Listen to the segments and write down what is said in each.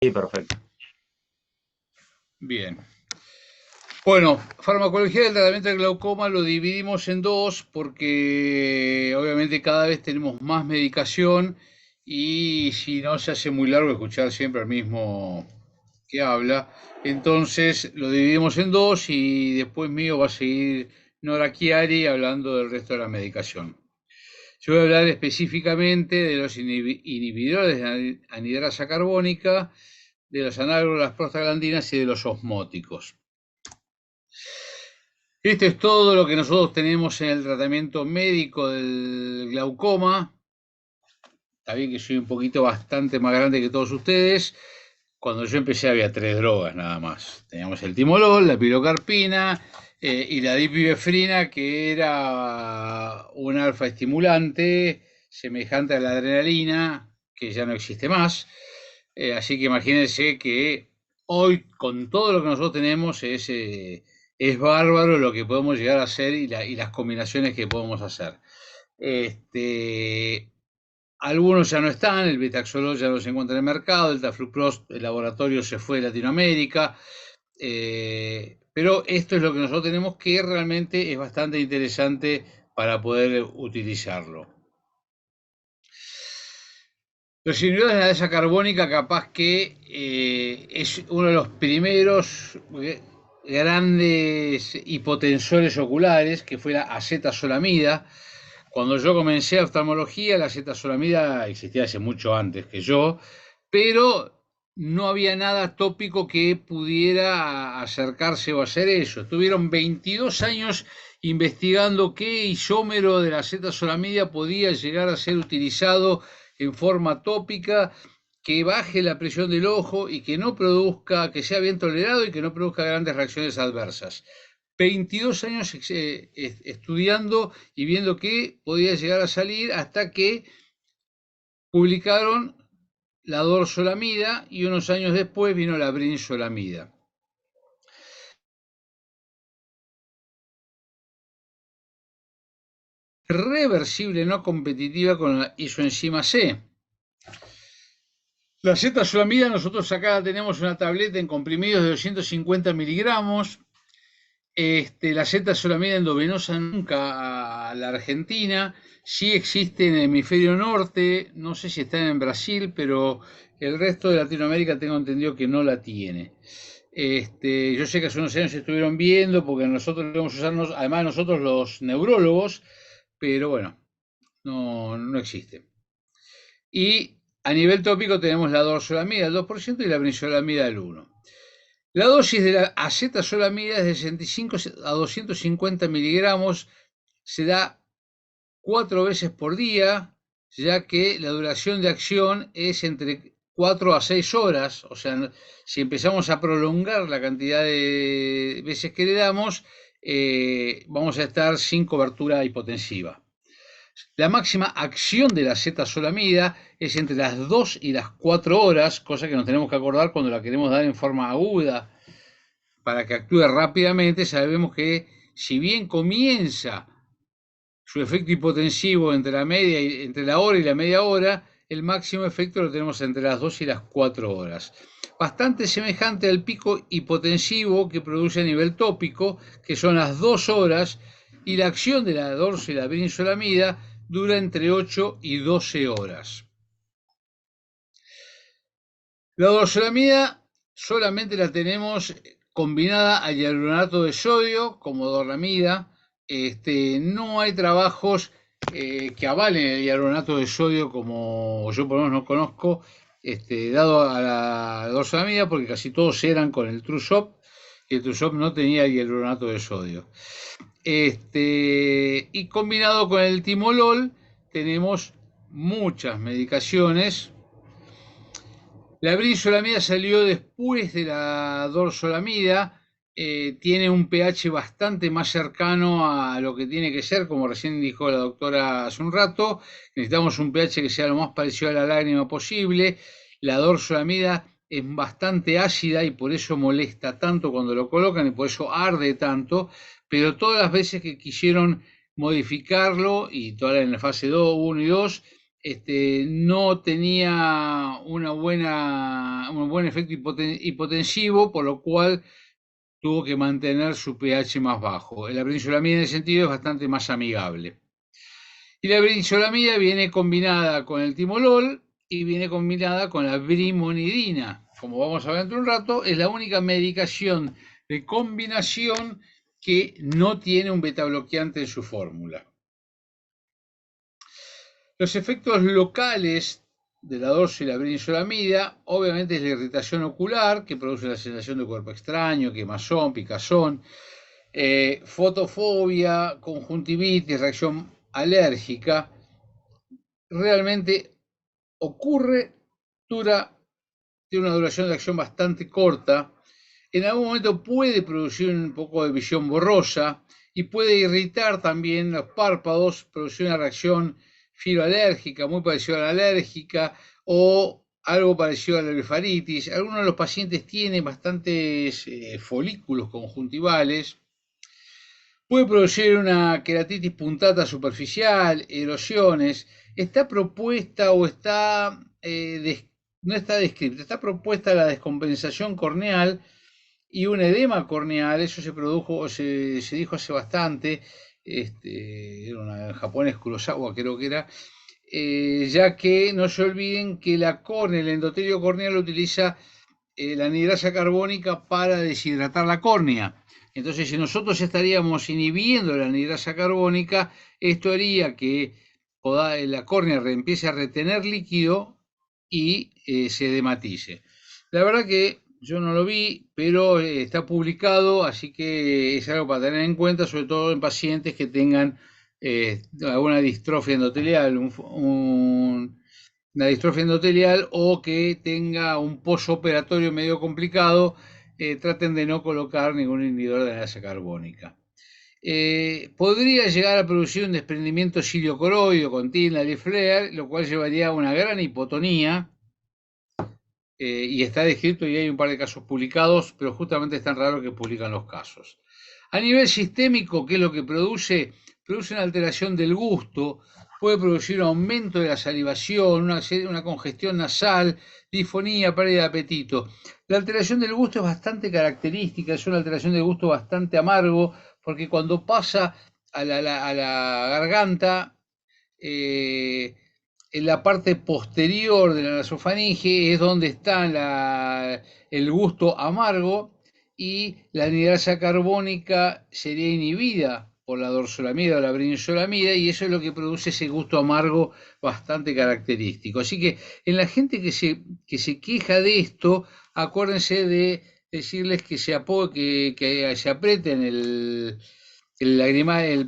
Sí, perfecto. Bien. Bueno, farmacología del tratamiento del glaucoma lo dividimos en dos porque obviamente cada vez tenemos más medicación y si no se hace muy largo escuchar siempre al mismo que habla. Entonces lo dividimos en dos y después mío va a seguir Nora Chiari hablando del resto de la medicación. Yo voy a hablar específicamente de los inhibidores de anhidrasa carbónica, de los análogos de las prostaglandinas y de los osmóticos. Esto es todo lo que nosotros tenemos en el tratamiento médico del glaucoma. Está bien que soy un poquito bastante más grande que todos ustedes. Cuando yo empecé había tres drogas nada más. Teníamos el timolol, la pilocarpina y la dipivefrina, que era un alfa estimulante semejante a la adrenalina, que ya no existe más. Así que imagínense que hoy, con todo lo que nosotros tenemos, es bárbaro lo que podemos llegar a hacer y las combinaciones que podemos hacer. Este, Algunos ya no están, el betaxolol ya no se encuentra en el mercado, el tafluprost, el laboratorio se fue de Latinoamérica, pero esto es lo que nosotros tenemos que realmente es bastante interesante para poder utilizarlo. Los inhibidores de la asa carbónica capaz que es uno de los primeros grandes hipotensores oculares, que fue la acetazolamida. Cuando yo comencé oftalmología, la acetazolamida existía hace mucho antes que yo, pero no había nada tópico que pudiera acercarse o hacer eso. Estuvieron 22 años investigando qué isómero de la acetazolamida podía llegar a ser utilizado en forma tópica, que baje la presión del ojo y que no produzca, que sea bien tolerado y que no produzca grandes reacciones adversas. 22 años estudiando y viendo qué podía llegar a salir hasta que publicaron la dorsolamida y unos años después vino la brinzolamida. Reversible no competitiva con la isoenzima C. La Z-solamida, nosotros acá tenemos una tableta en comprimidos de 250 miligramos. La Z-solamida endovenosa nunca a la Argentina. Sí existe en el hemisferio norte, no sé si está en Brasil, pero el resto de Latinoamérica tengo entendido que no la tiene. Yo sé que hace unos años se estuvieron viendo porque nosotros debemos usarnos, además nosotros los neurólogos, pero bueno, no existe. Y a nivel tópico tenemos la dorsolamida del 2% y la brinzolamida del 1%. La dosis de la acetazolamida es de 65 a 250 miligramos, se da 4 veces por día, ya que la duración de acción es entre 4 a 6 horas, o sea, si empezamos a prolongar la cantidad de veces que le damos, vamos a estar sin cobertura hipotensiva. La máxima acción de la Z-solamida es entre las 2 y las 4 horas, cosa que nos tenemos que acordar cuando la queremos dar en forma aguda para que actúe rápidamente. Sabemos que si bien comienza su efecto hipotensivo entre la hora y la media hora, el máximo efecto lo tenemos entre las 2 y las 4 horas. Bastante semejante al pico hipotensivo que produce a nivel tópico, que son las 2 horas, y la acción de la dorso y la brinzolamida dura entre 8 y 12 horas. La dorsolamida solamente la tenemos combinada al hialuronato de sodio como dorlamida. No hay trabajos que avalen el hialuronato de sodio como yo por lo menos no conozco, dado a la dorsolamida, porque casi todos eran con el Trusop y el Trusop no tenía hialuronato de sodio. Y combinado con el timolol tenemos muchas medicaciones. La brinzolamida salió después de la dorsolamida, tiene un pH bastante más cercano a lo que tiene que ser, como recién dijo la doctora hace un rato. Necesitamos un pH que sea lo más parecido a la lágrima posible. La dorsolamida es bastante ácida y por eso molesta tanto cuando lo colocan y por eso arde tanto, pero todas las veces que quisieron modificarlo, y todas en la fase 2, 1 y 2, no tenía un buen efecto hipotensivo, por lo cual tuvo que mantener su pH más bajo. La brinzolamida en ese sentido es bastante más amigable. Y la brinzolamida viene combinada con el timolol y viene combinada con la brimonidina. Como vamos a ver dentro de un rato, es la única medicación de combinación que no tiene un betabloqueante en su fórmula. Los efectos locales de la dosis de la brinzolamida, obviamente, es la irritación ocular, que produce la sensación de cuerpo extraño, quemazón, picazón, fotofobia, conjuntivitis, reacción alérgica. Realmente ocurre, tiene una duración de acción bastante corta. En algún momento puede producir un poco de visión borrosa y puede irritar también los párpados, producir una reacción filoalérgica, muy parecida a la alérgica, o algo parecido a la blefaritis. Algunos de los pacientes tienen bastantes folículos conjuntivales. Puede producir una queratitis puntata superficial, erosiones. Está propuesta o no está descrita, está propuesta la descompensación corneal y un edema corneal. Eso se produjo, se dijo hace bastante, era una japonés Kurosawa creo que era, ya que no se olviden que la córnea, el endotelio corneal utiliza la anhidrasa carbónica para deshidratar la córnea. Entonces, si nosotros estaríamos inhibiendo la anhidrasa carbónica, esto haría que la córnea empiece a retener líquido y se dematice. La verdad que yo no lo vi, pero está publicado, así que es algo para tener en cuenta, sobre todo en pacientes que tengan alguna distrofia endotelial, una distrofia endotelial o que tenga un postoperatorio medio complicado. Traten de no colocar ningún inhibidor de anhidrasa carbónica. Podría llegar a producir un desprendimiento ciliocoroideo con tinal y flare, lo cual llevaría a una gran hipotonía, y está descrito y hay un par de casos publicados, pero justamente es tan raro que publican los casos. A nivel sistémico, ¿qué es lo que produce? Produce una alteración del gusto, puede producir un aumento de la salivación, una congestión nasal, disfonía, pérdida de apetito. La alteración del gusto es bastante característica, es una alteración del gusto bastante amargo, porque cuando pasa a la garganta, en la parte posterior de la nasofaringe es donde está el gusto amargo, y la anhidrasa carbónica sería inhibida por la dorsolamida o la brinzolamida, y eso es lo que produce ese gusto amargo bastante característico. Así que en la gente que se queja de esto, acuérdense de decirles que que se aprieten el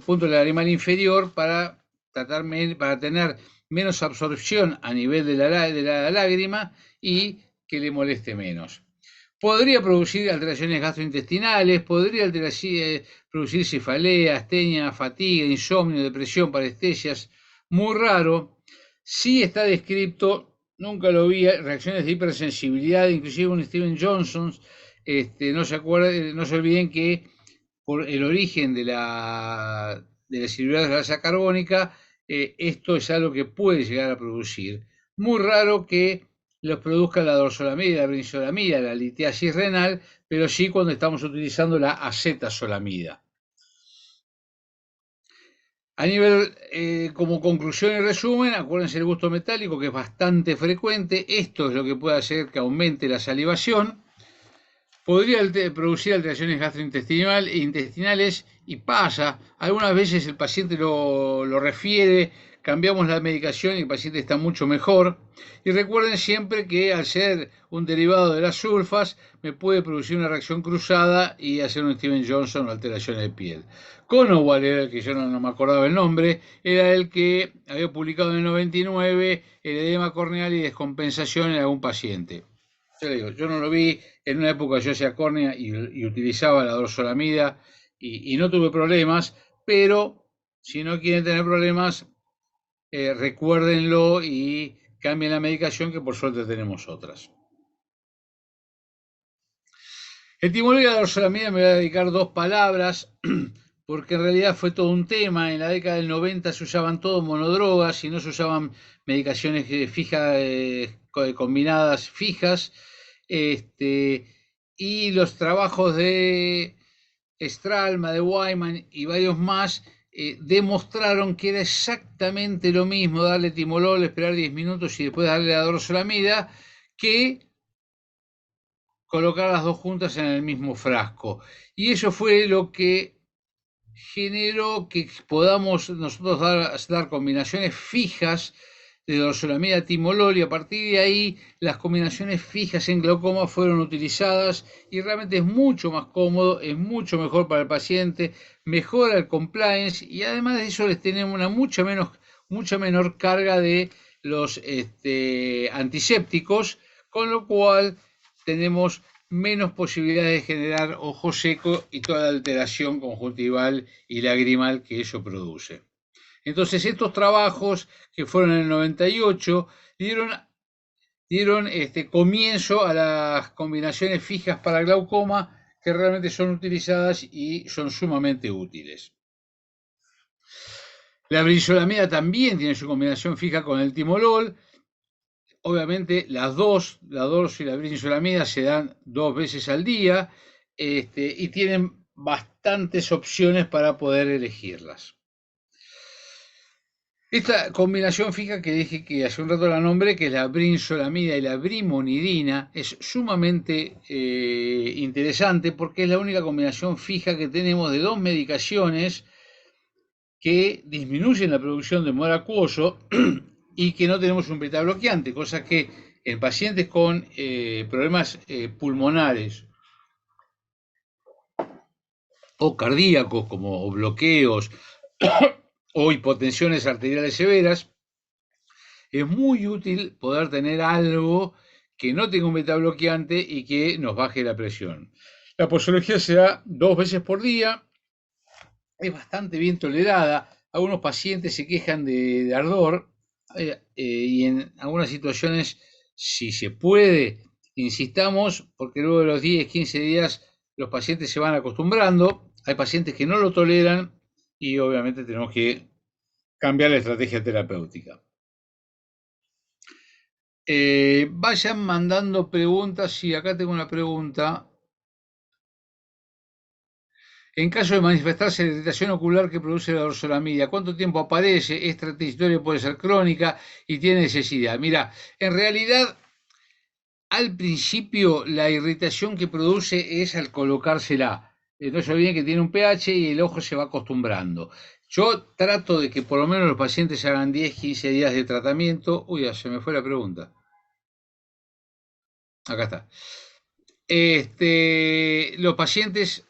punto del lagrimal inferior para para tener menos absorción a nivel de la lágrima y que le moleste menos. Podría producir alteraciones gastrointestinales, podría producir cefalea, astenia, fatiga, insomnio, depresión, parestesias, muy raro. Sí está descrito, nunca lo vi, reacciones de hipersensibilidad, inclusive un Steven Johnson. No se olviden que por el origen de la anhidrasa carbónica, esto es algo que puede llegar a producir. Muy raro que los produzca la dorsolamida, la brinzolamida, la litiasis renal, pero sí cuando estamos utilizando la acetazolamida. A nivel, como conclusión y resumen, acuérdense el gusto metálico, que es bastante frecuente. Esto es lo que puede hacer que aumente la salivación. Podría producir alteraciones gastrointestinales y pasa. Algunas veces el paciente lo refiere, cambiamos la medicación y el paciente está mucho mejor. Y recuerden siempre que al ser un derivado de las sulfas, me puede producir una reacción cruzada y hacer un Steven Johnson o alteraciones de piel. Conowal era el que yo no me acordaba el nombre, era el que había publicado en el 99 el edema corneal y descompensación en algún paciente. Yo no lo vi, en una época yo hacía córnea y utilizaba la dorsolamida y no tuve problemas, pero si no quieren tener problemas, recuérdenlo y cambien la medicación, que por suerte tenemos otras. Etimología de la dorsolamida, me voy a dedicar 2 palabras. porque en realidad fue todo un tema. En la década del 90 se usaban todo monodrogas y no se usaban medicaciones fijas, combinadas fijas. Este, y los trabajos de Stralma, de Wyman y varios más demostraron que era exactamente lo mismo darle timolol, esperar 10 minutos y después darle la dorzolamida, que colocar las dos juntas en el mismo frasco. Y eso fue lo que generó que podamos nosotros dar combinaciones fijas de dorzolamida timolol, y a partir de ahí las combinaciones fijas en glaucoma fueron utilizadas y realmente es mucho más cómodo, es mucho mejor para el paciente, mejora el compliance y además de eso les tenemos una mucha menor carga de los antisépticos, con lo cual tenemos menos posibilidades de generar ojo seco y toda la alteración conjuntival y lagrimal que eso produce. Entonces estos trabajos, que fueron en el 98, dieron comienzo a las combinaciones fijas para glaucoma, que realmente son utilizadas y son sumamente útiles. La brinzolamida también tiene su combinación fija con el timolol. Obviamente las dos, la dorso y la brinzolamida, se dan 2 veces al día, y tienen bastantes opciones para poder elegirlas. Esta combinación fija que dije que hace un rato la nombré, que es la brinzolamida y la brimonidina, es sumamente interesante porque es la única combinación fija que tenemos de 2 medicaciones que disminuyen la producción de humor acuoso y que no tenemos un beta bloqueante, cosa que en pacientes con problemas pulmonares o cardíacos, como bloqueos o hipotensiones arteriales severas, es muy útil poder tener algo que no tenga un beta bloqueante y que nos baje la presión. La posología se da 2 veces por día, es bastante bien tolerada. Algunos pacientes se quejan de ardor, y en algunas situaciones, si se puede, insistamos, porque luego de los 10, 15 días los pacientes se van acostumbrando. Hay pacientes que no lo toleran y obviamente tenemos que cambiar la estrategia terapéutica. Vayan mandando preguntas. Y acá tengo una pregunta. En caso de manifestarse la irritación ocular que produce la dorsolamidia, ¿cuánto tiempo aparece? ¿Es transitoria, puede ser crónica y tiene necesidad? Mira, en realidad, al principio la irritación que produce es al colocársela. No se olviden que tiene un pH y el ojo se va acostumbrando. Yo trato de que por lo menos los pacientes hagan 10, 15 días de tratamiento. Uy, ya se me fue la pregunta. Acá está. Los pacientes,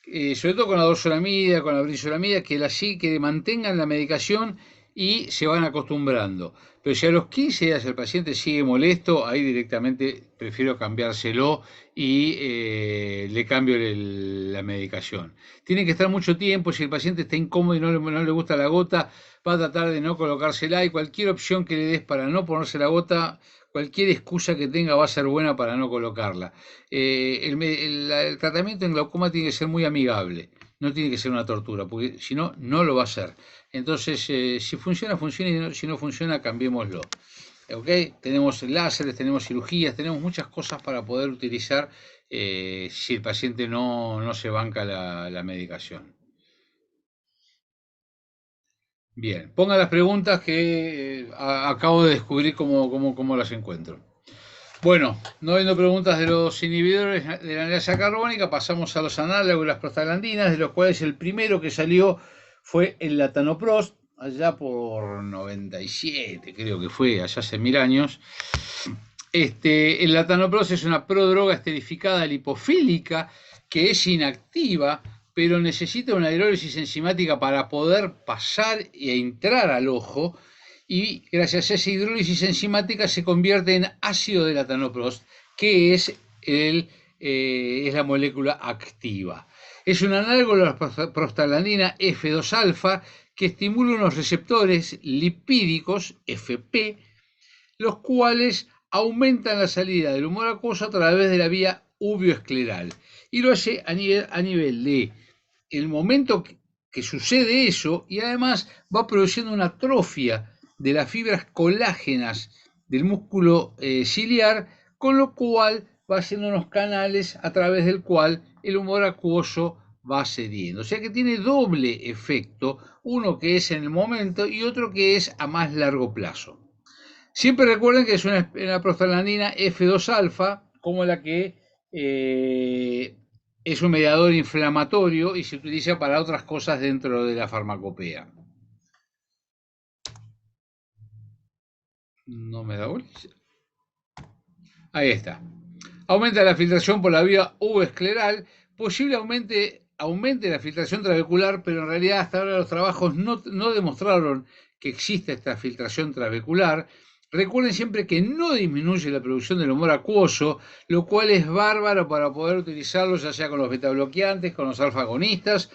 sobre todo con la dorzolamida, con la brinzolamida, que mantengan la medicación y se van acostumbrando. Pero si a los 15 días el paciente sigue molesto, ahí directamente prefiero cambiárselo y le cambio la medicación. Tiene que estar mucho tiempo. Si el paciente está incómodo y no le gusta la gota, va a tratar de no colocársela, y cualquier opción que le des para no ponerse la gota, cualquier excusa que tenga va a ser buena para no colocarla. El tratamiento en glaucoma tiene que ser muy amigable, no tiene que ser una tortura, porque si no, no lo va a hacer. Entonces, si funciona, funciona, y si no funciona, cambiémoslo. ¿Ok? Tenemos láseres, tenemos cirugías, tenemos muchas cosas para poder utilizar si el paciente no se banca la medicación. Bien, pongan las preguntas que acabo de descubrir cómo las encuentro. Bueno, no habiendo preguntas de los inhibidores de la anilasa carbónica, pasamos a los análogos de las prostaglandinas, de los cuales el primero que salió fue el latanoprost, allá por 97, creo que fue, allá hace 1000 años. El latanoprost es una prodroga esterificada lipofílica que es inactiva, pero necesita una hidrólisis enzimática para poder pasar e entrar al ojo, y gracias a esa hidrólisis enzimática se convierte en ácido de latanoprost, que es la molécula activa. Es un análogo de la prostaglandina F2-alfa que estimula unos receptores lipídicos, FP, los cuales aumentan la salida del humor acuoso a través de la vía uveoescleral, y lo hace a nivel de el momento que sucede eso, y además va produciendo una atrofia de las fibras colágenas del músculo ciliar, con lo cual va haciendo unos canales a través del cual el humor acuoso va cediendo. O sea que tiene doble efecto, uno que es en el momento y otro que es a más largo plazo. Siempre recuerden que es una prostaglandina F2-alfa, como la que es un mediador inflamatorio y se utiliza para otras cosas dentro de la farmacopea. No me da bolilla. Ahí está. Aumenta la filtración por la vía uroescleral, posiblemente aumente la filtración trabecular, pero en realidad hasta ahora los trabajos no demostraron que existe esta filtración trabecular. Recuerden siempre que no disminuye la producción del humor acuoso, lo cual es bárbaro para poder utilizarlo ya sea con los betabloqueantes, con los alfa-agonistas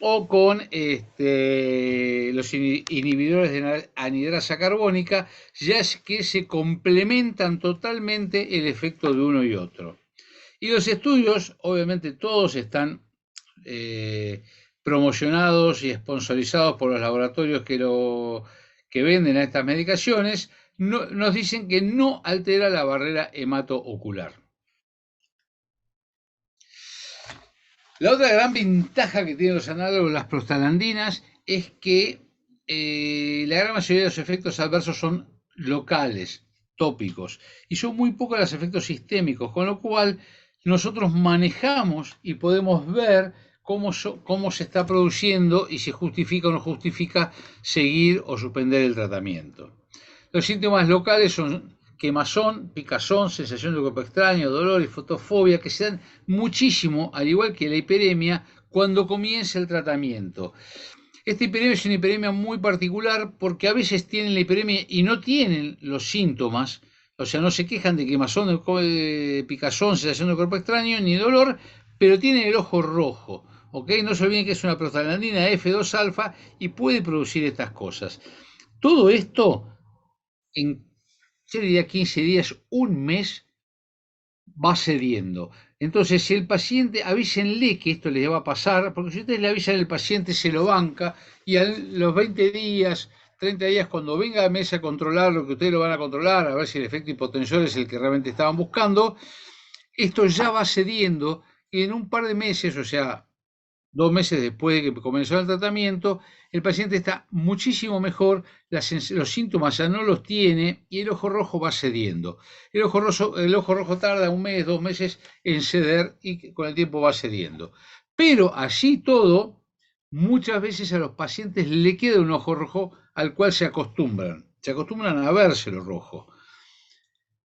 o con los inhibidores de anhidrasa carbónica, ya es que se complementan totalmente el efecto de uno y otro. Y los estudios, obviamente todos están promocionados y sponsorizados por los laboratorios que venden a estas medicaciones, nos dicen que no altera la barrera hematoocular. La otra gran ventaja que tienen los análogos, las prostaglandinas, es que la gran mayoría de los efectos adversos son locales, tópicos, y son muy pocos los efectos sistémicos, con lo cual nosotros manejamos y podemos ver cómo se está produciendo y si justifica o no justifica seguir o suspender el tratamiento. Los síntomas locales son quemazón, picazón, sensación de cuerpo extraño, dolor y fotofobia, que se dan muchísimo, al igual que la hiperemia, cuando comienza el tratamiento. Esta hiperemia es una hiperemia muy particular porque a veces tienen la hiperemia y no tienen los síntomas, o sea, no se quejan de quemazón, de picazón, sensación de cuerpo extraño, ni dolor, pero tienen el ojo rojo. ¿Ok? No se olviden que es una prostaglandina F2-alfa y puede producir estas cosas. Todo esto en, yo diría 15 días, un mes, va cediendo. Entonces, si el paciente, avísenle que esto les va a pasar, porque si ustedes le avisan al paciente, se lo banca, y a los 20 días, 30 días, cuando venga a mesa a controlar lo que ustedes lo van a controlar, a ver si el efecto hipotensor es el que realmente estaban buscando, esto ya va cediendo, y en un par de meses, o sea, 2 meses después de que comenzó el tratamiento, el paciente está muchísimo mejor, los síntomas ya no los tiene y el ojo rojo va cediendo. El ojo rojo tarda 1 mes, 2 meses en ceder y con el tiempo va cediendo. Pero así todo, muchas veces a los pacientes le queda un ojo rojo al cual se acostumbran a vérselo rojo.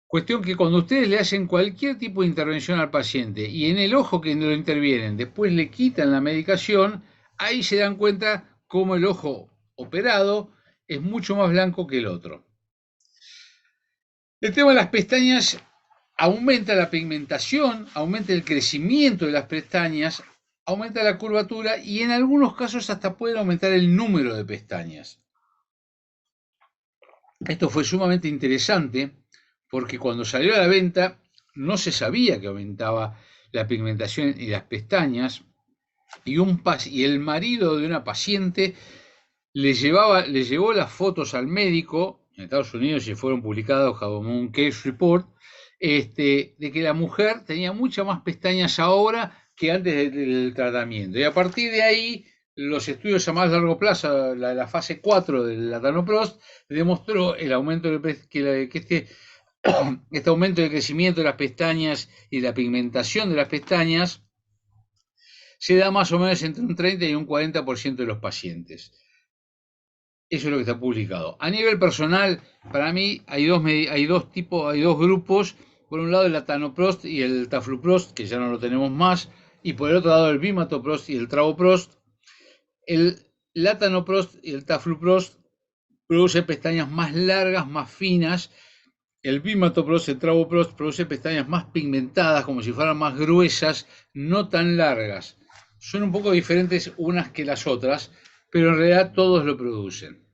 Cuestión que cuando ustedes le hacen cualquier tipo de intervención al paciente y en el ojo que lo intervienen, después le quitan la medicación, ahí se dan cuenta cómo el ojo operado es mucho más blanco que el otro. El tema de las pestañas aumenta la pigmentación, aumenta el crecimiento de las pestañas, aumenta la curvatura y en algunos casos hasta puede aumentar el número de pestañas. Esto fue sumamente interesante porque cuando salió a la venta no se sabía que aumentaba la pigmentación y las pestañas, y el marido de una paciente le llevó las fotos al médico, en Estados Unidos y fueron publicados como un case report, de que la mujer tenía muchas más pestañas ahora que antes del tratamiento. Y a partir de ahí, los estudios a más largo plazo, la fase 4 del latanoprost, demostró el aumento este aumento de crecimiento de las pestañas y la pigmentación de las pestañas se da más o menos entre un 30 y un 40% de los pacientes. Eso es lo que está publicado. A nivel personal, para mí hay dos grupos. Por un lado el latanoprost y el tafluprost, que ya no lo tenemos más, y por el otro lado el bimatoprost y el travoprost. El latanoprost y el tafluprost producen pestañas más largas, más finas. El bimatoprost, el travoprost, produce pestañas más pigmentadas, como si fueran más gruesas, no tan largas. Son un poco diferentes unas que las otras, pero en realidad todos lo producen.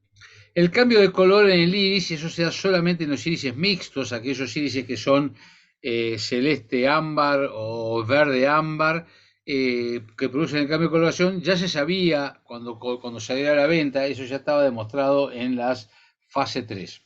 El cambio de color en el iris, eso se da solamente en los irises mixtos, aquellos irises que son celeste ámbar o verde ámbar, que producen el cambio de coloración ya se sabía cuando saliera a la venta, eso ya estaba demostrado en las fase 3.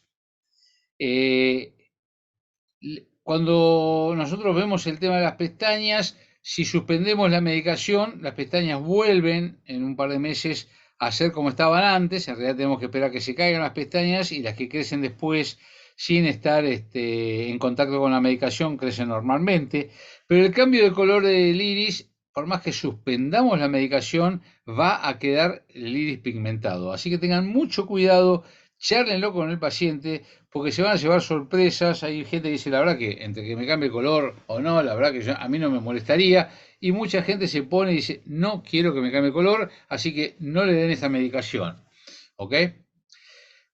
Cuando nosotros vemos el tema de las pestañas, si suspendemos la medicación, las pestañas vuelven en un par de meses a ser como estaban antes. En realidad tenemos que esperar a que se caigan las pestañas y las que crecen después sin estar en contacto con la medicación crecen normalmente. Pero el cambio de color del iris, por más que suspendamos la medicación, va a quedar el iris pigmentado. Así que tengan mucho cuidado, chárlenlo con el paciente, porque se van a llevar sorpresas. Hay gente que dice, la verdad que entre que me cambie el color o no, la verdad que a mí no me molestaría. Y mucha gente se pone y dice, no quiero que me cambie el color, así que no le den esta medicación. ¿Ok?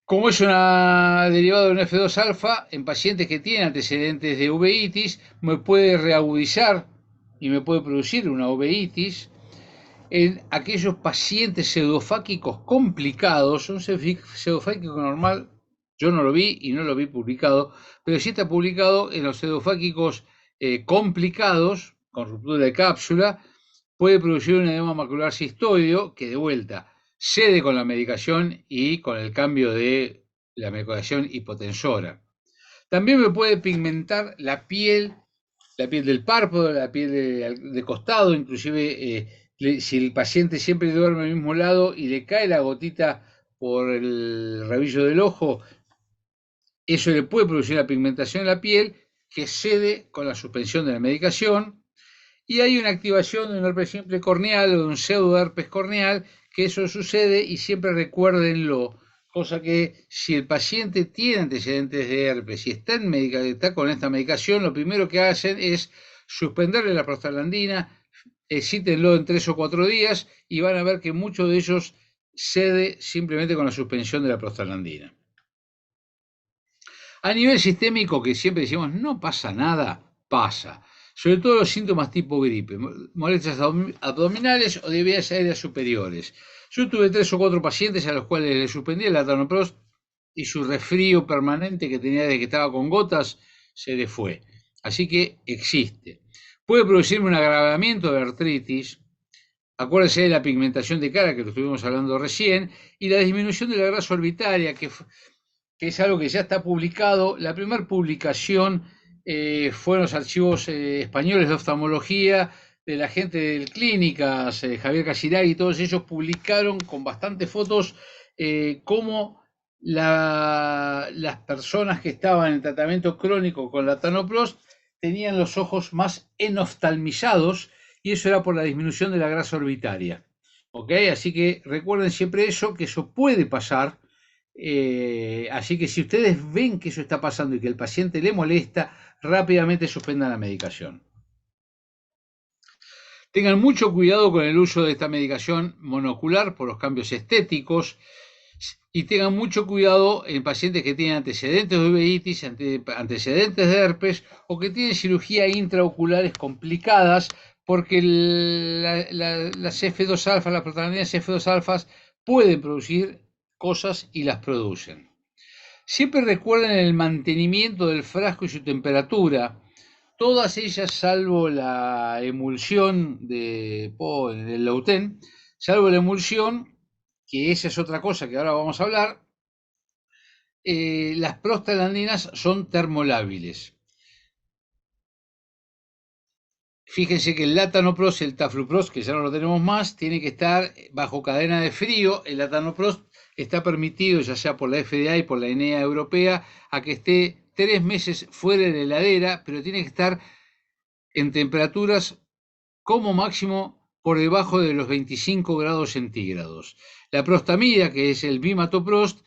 Como es una derivada de un F2 alfa, en pacientes que tienen antecedentes de uveitis, me puede reagudizar y me puede producir una uveitis. En aquellos pacientes pseudofáquicos complicados, un pseudofáquico normal, yo no lo vi y no lo vi publicado, pero sí está publicado en los pseudofáquicos complicados, con ruptura de cápsula, puede producir un edema macular cistoideo que de vuelta cede con la medicación y con el cambio de la medicación hipotensora. También me puede pigmentar la piel del párpado, la piel de costado, inclusive si el paciente siempre duerme al mismo lado y le cae la gotita por el rabillo del ojo, eso le puede producir la pigmentación en la piel que cede con la suspensión de la medicación. Y hay una activación de un herpes simple corneal o de un pseudoherpes corneal, que eso sucede y siempre recuérdenlo. Cosa que si el paciente tiene antecedentes de herpes y está con esta medicación, lo primero que hacen es suspenderle la prostaglandina, excítenlo en 3 o 4 días y van a ver que muchos de ellos cede simplemente con la suspensión de la prostaglandina. A nivel sistémico, que siempre decimos no pasa nada, pasa. Sobre todo los síntomas tipo gripe, molestias abdominales o de vías aéreas superiores. Yo tuve 3 o 4 pacientes a los cuales les suspendí el latanoprost y su resfrío permanente que tenía desde que estaba con gotas se le fue. Así que existe. Puede producirme un agravamiento de artritis. Acuérdense de la pigmentación de cara que lo estuvimos hablando recién y la disminución de la grasa orbitaria que es algo que ya está publicado. La primera publicación fue en los archivos españoles de oftalmología de la gente de Clínicas, Javier Casiraghi y todos ellos publicaron con bastantes fotos cómo las personas que estaban en tratamiento crónico con latanoprost tenían los ojos más enoftalmizados y eso era por la disminución de la grasa orbitaria. ¿Ok? Así que recuerden siempre eso, que eso puede pasar. Así que si ustedes ven que eso está pasando y que el paciente le molesta, rápidamente suspendan la medicación. Tengan mucho cuidado con el uso de esta medicación monocular por los cambios estéticos y tengan mucho cuidado en pacientes que tienen antecedentes de uveitis, antecedentes de herpes o que tienen cirugía intraoculares complicadas porque las F2 alfa, las prostaglandinas F2 alfas pueden producir cosas y las producen. Siempre recuerden el mantenimiento del frasco y su temperatura. Todas ellas, salvo la emulsión del Lauten, salvo la emulsión, que esa es otra cosa que ahora vamos a hablar, las prostaglandinas son termolábiles. Fíjense que el latanoprost y el tafluprost, que ya no lo tenemos más, tiene que estar bajo cadena de frío. El latanoprost está permitido, ya sea por la FDA y por la ENEA europea, a que esté 3 meses fuera de la heladera, pero tiene que estar en temperaturas como máximo por debajo de los 25 grados centígrados. La prostamida, que es el bimatoprost,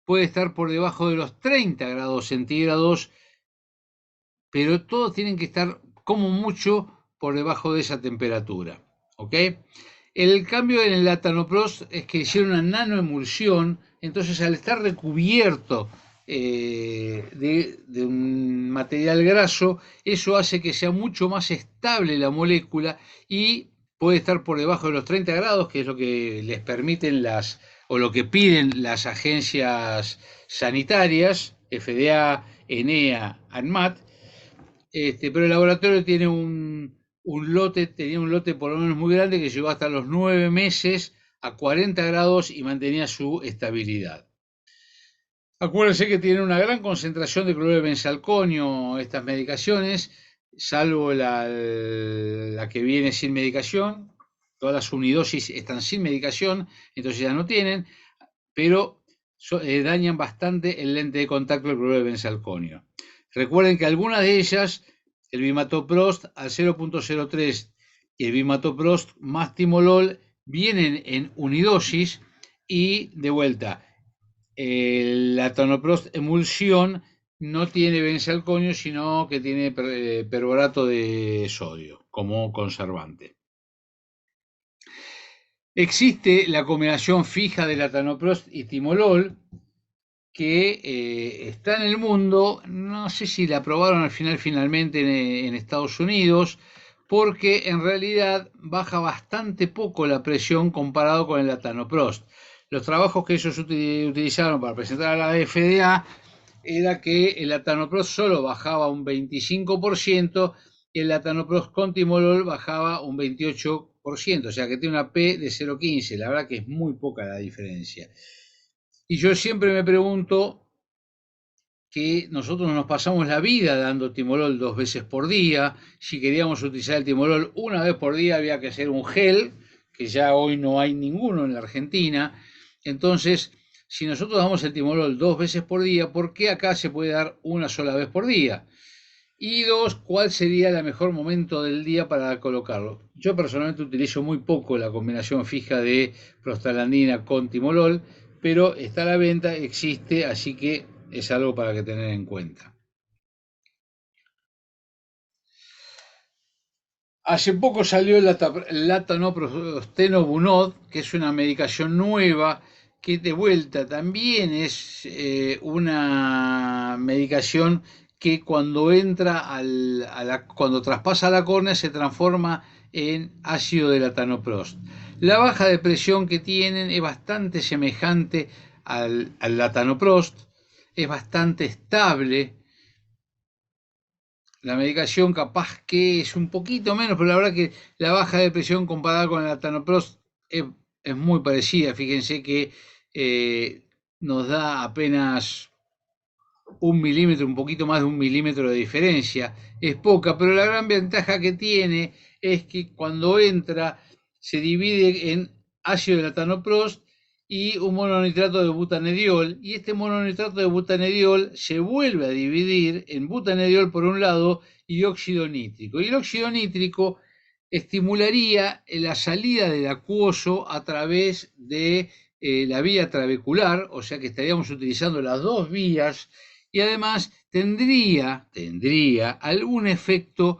puede estar por debajo de los 30 grados centígrados, pero todos tienen que estar como mucho por debajo de esa temperatura. ¿Ok? El cambio en el latanoprost es que hicieron una nanoemulsión, entonces al estar recubierto de un material graso, eso hace que sea mucho más estable la molécula y puede estar por debajo de los 30 grados, que es lo que les permiten o lo que piden las agencias sanitarias, FDA, ENEA, ANMAT, pero el laboratorio tiene tenía un lote por lo menos muy grande que llegó hasta los 9 meses a 40 grados y mantenía su estabilidad. Acuérdense que tienen una gran concentración de cloruro de benzalconio estas medicaciones, salvo la que viene sin medicación. Todas las unidosis están sin medicación, entonces ya no tienen, pero dañan bastante el lente de contacto del cloruro de benzalconio. Recuerden que algunas de ellas, el bimatoprost al 0.03 y el bimatoprost más timolol, vienen en unidosis y de vuelta, la latanoprost emulsión no tiene benzalconio, sino que tiene perborato de sodio como conservante. Existe la combinación fija de latanoprost y timolol que está en el mundo. No sé si la aprobaron al final finalmente en Estados Unidos, porque en realidad baja bastante poco la presión comparado con el latanoprost. Los trabajos que ellos utilizaron para presentar a la FDA era que el latanoprost solo bajaba un 25% y el latanoprost con timolol bajaba un 28%, o sea que tiene una P de 0,15. La verdad que es muy poca la diferencia. Y yo siempre me pregunto que nosotros nos pasamos la vida dando timolol 2 veces por día. Si queríamos utilizar el timolol una vez por día había que hacer un gel, que ya hoy no hay ninguno en la Argentina. Entonces, si nosotros damos el timolol 2 veces por día, ¿por qué acá se puede dar una sola vez por día? Y dos, ¿cuál sería el mejor momento del día para colocarlo? Yo personalmente utilizo muy poco la combinación fija de prostaglandina con timolol, pero está a la venta, existe, así que es algo para que tener en cuenta. Hace poco salió el latanoprosteno Bunod, que es una medicación nueva, que de vuelta también es una medicación que cuando entra cuando traspasa la córnea se transforma en ácido de latanoprost. La baja de presión que tienen es bastante semejante al latanoprost, es bastante estable. La medicación capaz que es un poquito menos, pero la verdad que la baja de presión comparada con el latanoprost es muy parecida. Fíjense que nos da apenas 1 milímetro, un poquito más de 1 milímetro de diferencia. Es poca, pero la gran ventaja que tiene es que cuando entra se divide en ácido de latanoprost y un mononitrato de butanediol, y este mononitrato de butanediol se vuelve a dividir en butanediol por un lado y óxido nítrico. Y el óxido nítrico estimularía la salida del acuoso a través de la vía trabecular, o sea que estaríamos utilizando las dos vías, y además tendría algún efecto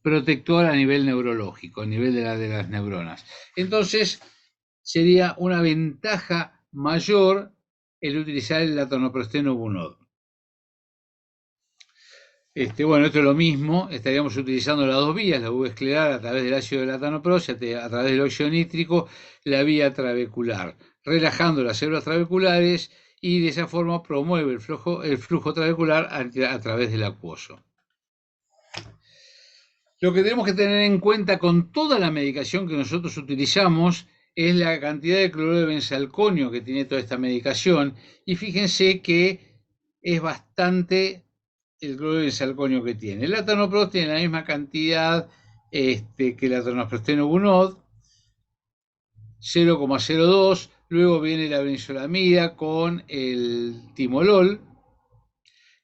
protector a nivel neurológico, a nivel de las neuronas. Entonces, sería una ventaja mayor el utilizar el latanoprosteno Bunod. Bueno, esto es lo mismo, estaríamos utilizando las dos vías, la vía escleral a través del ácido de latanoprost, a través del óxido nítrico, la vía trabecular, relajando las células trabeculares y de esa forma promueve el flujo trabecular a través del acuoso. Lo que tenemos que tener en cuenta con toda la medicación que nosotros utilizamos es la cantidad de cloruro de benzalconio que tiene toda esta medicación, y fíjense que es bastante el cloruro de benzalconio que tiene. El latanoprost tiene la misma cantidad que el latanoprosteno Bunod, 0,02. Luego viene la benzolamida con el timolol,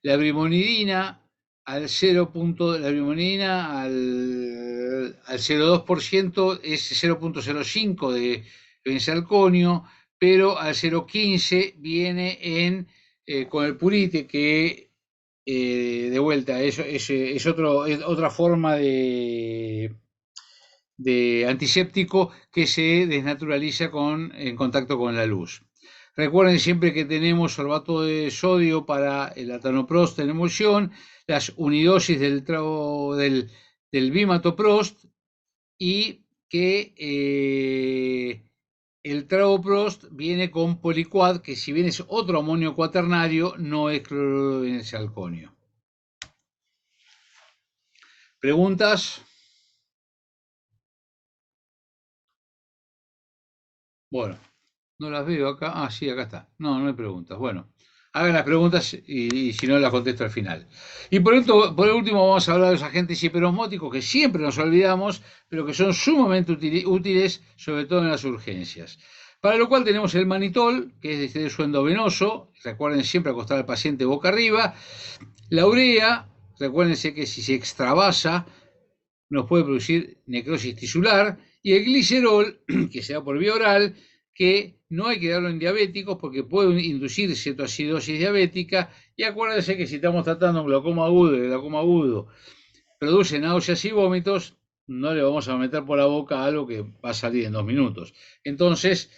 la brimonidina al 0,02% es 0,05 de benzalconio, pero al 0,15 viene con el purite, que de vuelta es otra forma de antiséptico que se desnaturaliza en contacto con la luz. Recuerden siempre que tenemos sorbato de sodio para el latanoprost en emulsión, las unidosis del bimatoprost, y que el travoprost viene con poliquad, que si bien es otro amonio cuaternario, no es cloruro de benzalconio. ¿Preguntas? Bueno, no las veo acá. Ah, sí, acá está. No, no hay preguntas. Bueno, hagan las preguntas y si no las contesto al final. Y por último vamos a hablar de los agentes hiperosmóticos que siempre nos olvidamos, pero que son sumamente útiles, sobre todo en las urgencias. Para lo cual tenemos el manitol, que es de suendo venoso. Recuerden siempre acostar al paciente boca arriba. La urea, recuérdense que si se extravasa nos puede producir necrosis tisular, y el glicerol, que se da por vía oral, que no hay que darlo en diabéticos porque puede inducir cetoacidosis diabética, y acuérdense que si estamos tratando un glaucoma agudo y el glaucoma agudo produce náuseas y vómitos, no le vamos a meter por la boca algo que va a salir en 2 minutos. Entonces,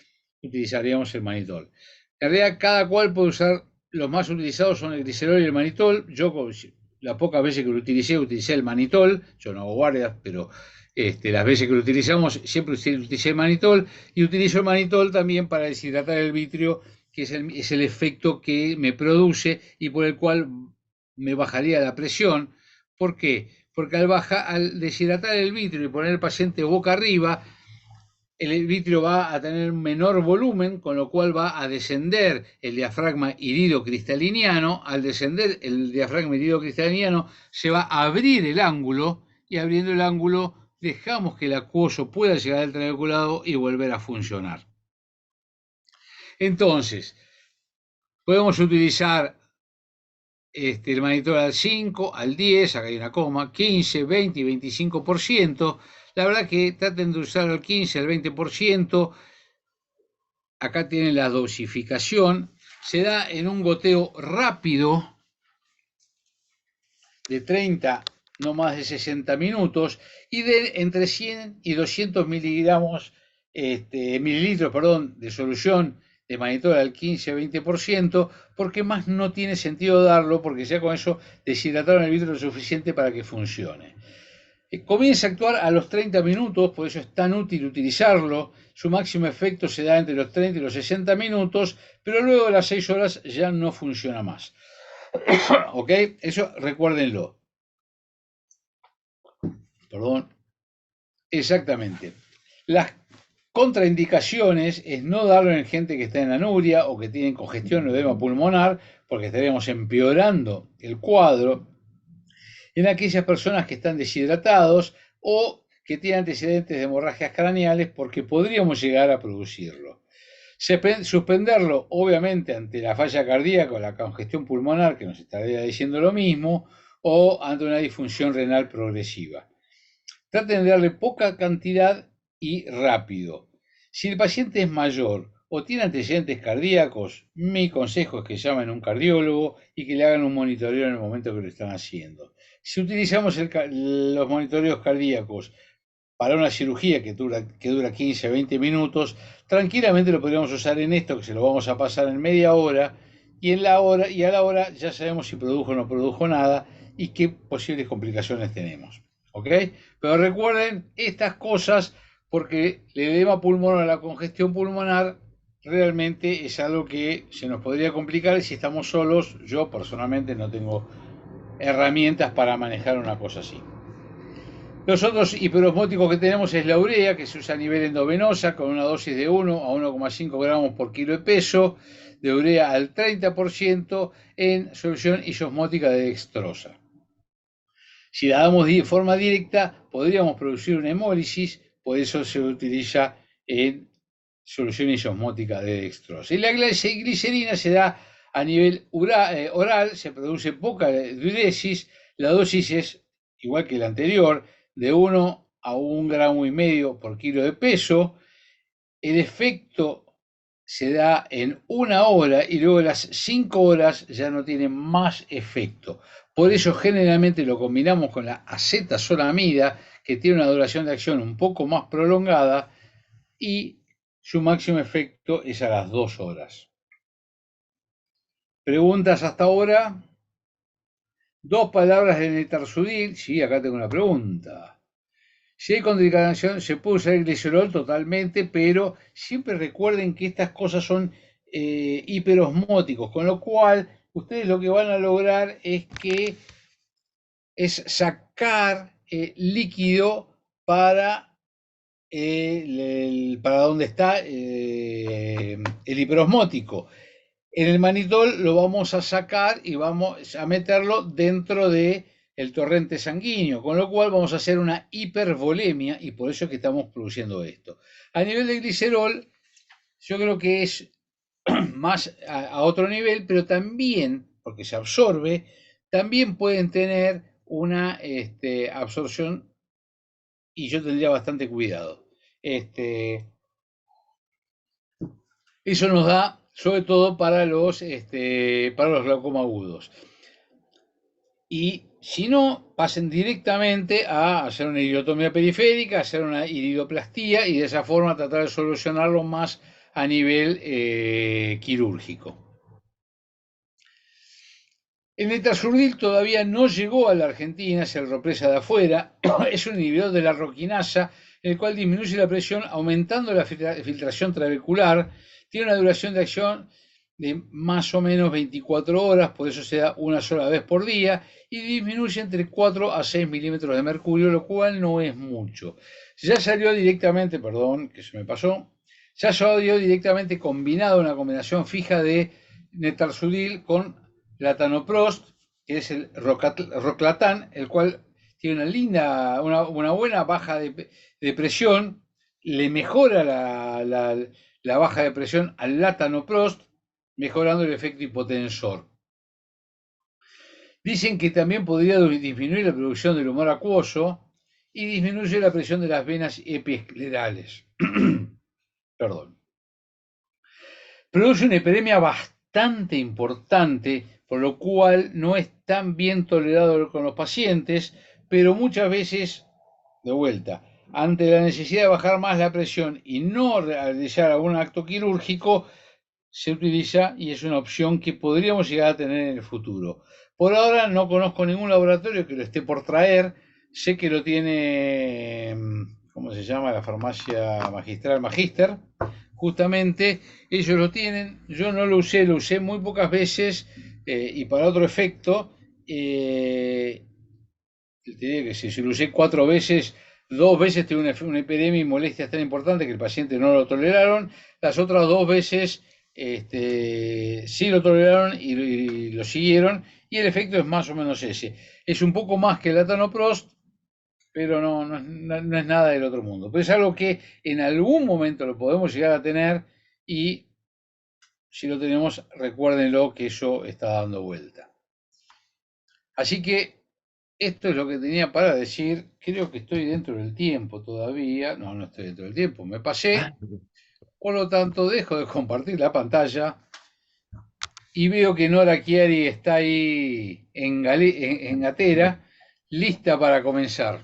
utilizaríamos el manitol. En realidad, cada cual puede usar, los más utilizados son el glicerol y el manitol. Yo, las pocas veces que lo utilicé el manitol. Yo no hago guardias, pero las veces que lo utilizamos, siempre utilicé el manitol. Y utilizo el manitol también para deshidratar el vitrio, que es el efecto que me produce y por el cual me bajaría la presión. ¿Por qué? Porque al deshidratar el vitrio y poner el paciente boca arriba, el vitrio va a tener menor volumen, con lo cual va a descender el diafragma irido-cristaliniano. Al descender el diafragma irido-cristaliniano, se va a abrir el ángulo, y abriendo el ángulo dejamos que el acuoso pueda llegar al trabeculado y volver a funcionar. Entonces, podemos utilizar el manitol al 5, al 10, acá hay una coma, 15, 20 y 25%. La verdad que traten de usar al 15, al 20%. Acá tienen la dosificación. Se da en un goteo rápido de 30, no más de 60 minutos, y de entre 100 y 200 mililitros de solución de manitol al 15-20%, porque más no tiene sentido darlo, porque ya con eso deshidrataron el vitrio lo suficiente para que funcione. Comienza a actuar a los 30 minutos, por eso es tan útil utilizarlo. Su máximo efecto se da entre los 30 y los 60 minutos, pero luego de las 6 horas ya no funciona más. ¿Ok? Eso recuérdenlo. Perdón. Exactamente. Las contraindicaciones es no darlo en gente que está en anuria o que tienen congestión o edema pulmonar, porque estaríamos empeorando el cuadro. En aquellas personas que están deshidratados o que tienen antecedentes de hemorragias craneales, porque podríamos llegar a producirlo. Suspenderlo, obviamente, ante la falla cardíaca o la congestión pulmonar, que nos estaría diciendo lo mismo, o ante una disfunción renal progresiva. Traten de darle poca cantidad y rápido. Si el paciente es mayor o tiene antecedentes cardíacos, mi consejo es que llamen a un cardiólogo y que le hagan un monitoreo en el momento que lo están haciendo. Si utilizamos los monitoreos cardíacos para una cirugía que dura 15 a 20 minutos, tranquilamente lo podríamos usar en esto, que se lo vamos a pasar en media hora, y a la hora ya sabemos si produjo o no produjo nada y qué posibles complicaciones tenemos. ¿Ok? Pero recuerden estas cosas, porque el edema pulmonar, la congestión pulmonar, realmente es algo que se nos podría complicar, y si estamos solos, yo personalmente no tengo herramientas para manejar una cosa así. Los otros hiperosmóticos que tenemos es la urea, que se usa a nivel endovenosa con una dosis de 1 a 1,5 gramos por kilo de peso, de urea al 30% en solución isosmótica de dextrosa. Si la damos de forma directa, podríamos producir una hemólisis, por eso se utiliza en solución isosmótica de dextrosa. Y la glicerina se da a nivel oral, se produce poca diuresis, la dosis es igual que la anterior, de 1 a 1,5 gramos por kilo de peso. El efecto se da en 1 hora y luego las 5 horas ya no tiene más efecto. Por eso generalmente lo combinamos con la acetazolamida, que tiene una duración de acción un poco más prolongada y su máximo efecto es a las 2 horas. ¿Preguntas hasta ahora? 2 palabras de netarsudil. Sí, acá tengo una pregunta. Si hay contraindicación, se puede usar el glicerol totalmente, pero siempre recuerden que estas cosas son hiperosmóticos, con lo cual ustedes lo que van a lograr es sacar líquido para, para donde está el hiperosmótico. En el manitol lo vamos a sacar y vamos a meterlo dentro de el torrente sanguíneo, con lo cual vamos a hacer una hipervolemia y por eso es que estamos produciendo esto. A nivel de glicerol, yo creo que es más a otro nivel, pero también, porque se absorbe, también pueden tener una absorción y yo tendría bastante cuidado. Eso nos da, sobre todo para los glaucoma agudos. Y si no, pasen directamente a hacer una iridotomía periférica, hacer una iridoplastía y de esa forma tratar de solucionarlo más a nivel quirúrgico. El letrozurdil todavía no llegó a la Argentina, es el Ropresa de afuera, es un inhibidor de la roquinasa, el cual disminuye la presión aumentando la filtración trabecular, tiene una duración de acción de más o menos 24 horas, por eso se da una sola vez por día, y disminuye entre 4 a 6 milímetros de mercurio, lo cual no es mucho. Ya salió directamente, perdón, que se me pasó, ya salió directamente combinado una combinación fija de netarsudil con latanoprost, que es el roclatan, el cual tiene una buena baja de presión, le mejora la baja de presión al latanoprost, mejorando el efecto hipotensor. Dicen que también podría disminuir la producción del humor acuoso y disminuye la presión de las venas epiesclerales. Perdón. Produce una hiperemia bastante importante, por lo cual no es tan bien tolerado con los pacientes, pero muchas veces, de vuelta, ante la necesidad de bajar más la presión y no realizar algún acto quirúrgico, se utiliza y es una opción que podríamos llegar a tener en el futuro. Por ahora no conozco ningún laboratorio que lo esté por traer, sé que lo tiene, ¿cómo se llama? La farmacia magistral Magister, justamente ellos lo tienen, yo no lo usé muy pocas veces y para otro efecto, te diría que si lo usé 4 veces, 2 veces tuve una epidemia y molestias tan importantes que el paciente no lo toleraron, las otras 2 veces sí lo toleraron y lo siguieron y el efecto es más o menos ese. Es un poco más que el latanoprost, pero no es nada del otro mundo. Pero es algo que en algún momento lo podemos llegar a tener y si lo tenemos, recuérdenlo que eso está dando vuelta. Así que esto es lo que tenía para decir. Creo que estoy dentro del tiempo todavía. No, no estoy dentro del tiempo. Me pasé. Por lo tanto, dejo de compartir la pantalla y veo que Nora Chiari está ahí en Gatera, lista para comenzar.